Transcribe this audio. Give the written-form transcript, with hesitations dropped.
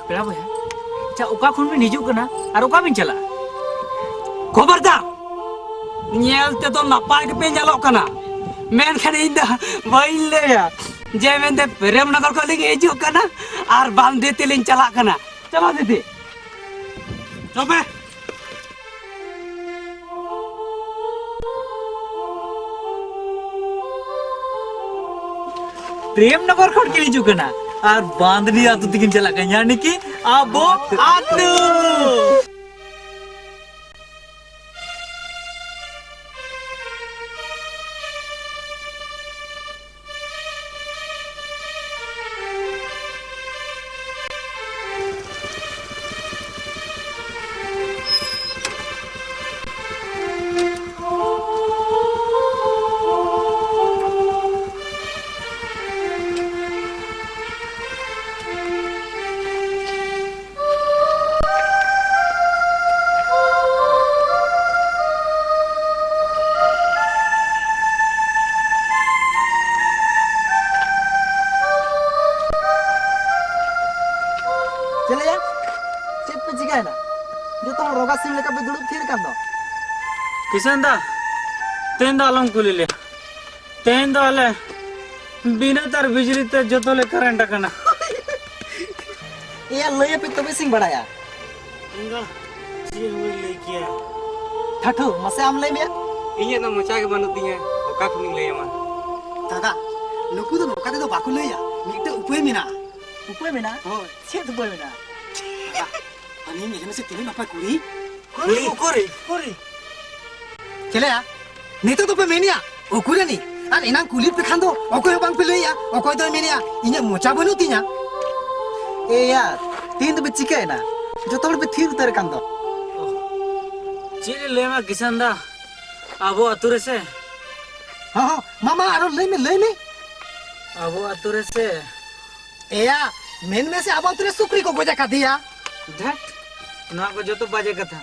पेड़ा बया चा ओका खुन बिन हिजुग कना और ओका बिन चला खबरदार नेलते तो नपाय के पे जलो कना मेनखान इन दा बाइन लेया जे मेनते प्रेमनगर को लेके हिजुग कना और बाम देते लिन चला कना चला देते चोपे प्रेमनगर खन के हिजुग कना और बांधनी आतु तिकिन चला कन यानी कि आबो आतु चले या चेप पे जिगाय ना जो तो रोगा सिम लेकर पे दुड़ुब थीर कर दो किशन दा तेन दा आलम कुली ले तेन दा ले बिना तार बिजली ते जतो ले करंट कना ये लय पे तबे सिंग बड़ाया इंगा जी हुई ले किया ठठो मसे आम लय में इnye ना मचा के बनती है ओका खुनी ले मा दादा नुकु तो नोका दे तो बाकु लया मिटे उपाय मिना उपाय मिना हो छेद उपाय मिना अनि मेले से तीन नपा कुरी कुरी चले या नेतो तो पे मेनिया ओ कुरानी আর এনাং কুলির পে খান্দো অকয় বাং পে লইয়া অকয় দই মেনিয়া ইনে মোচা বনু তিনা এ यार तीन तो चिके ना जो तोड़ पे थीर उतर कांदो चिरे ले मा किशन दा आबो अतुरे से हां हां मामा आरो लई में आबो अतुरे से ए या मेन में से अब तुरे सुकरी को गोजा का दिया धट ना को जो तो बाजे कथा